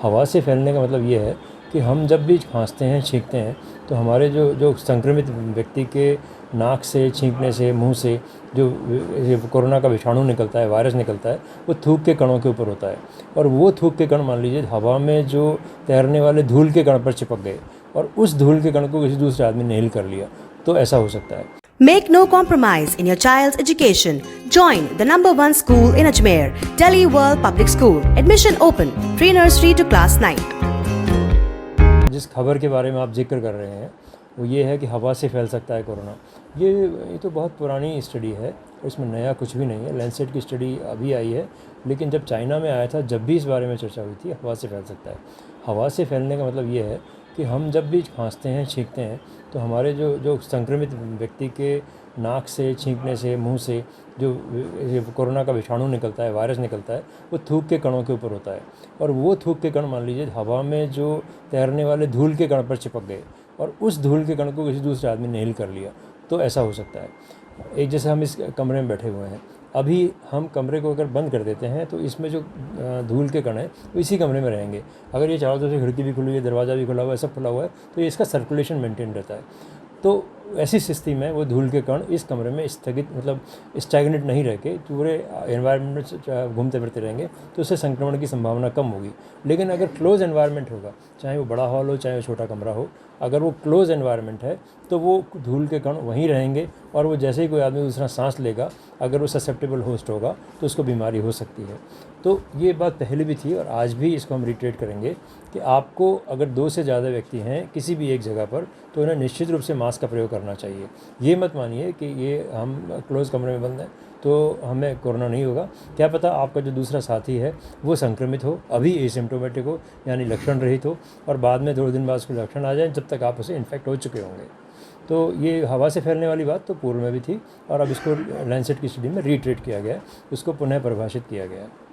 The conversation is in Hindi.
हवा से फैलने का मतलब ये है कि हम जब भी खांसते हैं, छींकते हैं, तो हमारे जो संक्रमित व्यक्ति के नाक से, छींकने से, मुंह से जो ये कोरोना का विषाणु निकलता है, वायरस निकलता है, वो थूक के कणों के ऊपर होता है। और वो थूक के कण मान लीजिए हवा में जो तैरने वाले धूल के कण पर चिपक गए और उस धूल के कण को किसी दूसरे आदमी ने हिल कर लिया, तो ऐसा हो सकता है। Make no compromise in your child's education. Join the #1 school in Ajmer, Delhi World Public School. Admission open. Pre-nursery to class 9. जिस खबर के बारे में आप जिक्र कर रहे हैं वो ये है कि हवा से फैल सकता है कोरोना। ये तो बहुत पुरानी स्टडी है, इसमें नया कुछ भी नहीं है। लैंसेट की स्टडी अभी आई है, लेकिन जब चाइना में आया था, जब भी इस बारे में चर्चा हुई थी, हवा से फैल सकता है। हवा से फैलने का मतलब ये है कि हम जब भी खांसते हैं, छींकते हैं, तो हमारे जो संक्रमित व्यक्ति के नाक से, छींकने से, मुंह से जो ये कोरोना का विषाणु निकलता है, वायरस निकलता है, वो थूक के कणों के ऊपर होता है। और वो थूक के कण मान लीजिए हवा में जो तैरने वाले धूल के कण पर चिपक गए और उस धूल के कण को किसी दूसरे आदमी ने हिल कर लिया, तो ऐसा हो सकता है। एक जैसे हम इस कमरे में बैठे हुए हैं, अभी हम कमरे को अगर बंद कर देते हैं तो इसमें जो धूल के कण हैं वो इसी कमरे में रहेंगे। अगर ये चारों तरफ से खिड़की भी खुली है, दरवाज़ा भी खुला हुआ है, सब खुला हुआ है, तो ये इसका सर्कुलेशन मेंटेन रहता है। तो ऐसी स्थिति में वो धूल के कण इस कमरे में स्थगित मतलब स्टैग्नेट नहीं रह के पूरे एनवायरनमेंट में घूमते फिरते रहेंगे, तो उससे संक्रमण की संभावना कम होगी। लेकिन अगर क्लोज एनवायरनमेंट होगा, चाहे वो बड़ा हॉल हो, चाहे वो छोटा कमरा हो, अगर वो क्लोज एनवायरनमेंट है तो वो धूल के कण वहीं रहेंगे और वो जैसे ही कोई आदमी दूसरा सांस लेगा, अगर वो ससेप्टेबल होस्ट होगा तो उसको बीमारी हो सकती है। तो ये बात पहले भी थी और आज भी इसको हम रिट्रेट करेंगे कि आपको अगर 2 से ज़्यादा व्यक्ति हैं किसी भी एक जगह पर, तो उन्हें निश्चित रूप से मास्क का प्रयोग करना चाहिए। ये मत मानिए कि ये हम क्लोज़ कमरे में बंद हैं तो हमें कोरोना नहीं होगा। क्या पता आपका जो दूसरा साथी है वो संक्रमित हो, अभी एसिम्प्टोमेटिक हो, यानी लक्षण रहित हो, और बाद में 2 दिन बाद उसके लक्षण आ जाएं, जब तक आप उसे इन्फेक्ट हो चुके होंगे। तो ये हवा से फैलने वाली बात तो पूर्व में भी थी और अब इसको लैंसेट की स्टडी में रीट्रेट किया गया है, उसको पुनः परिभाषित किया गया है।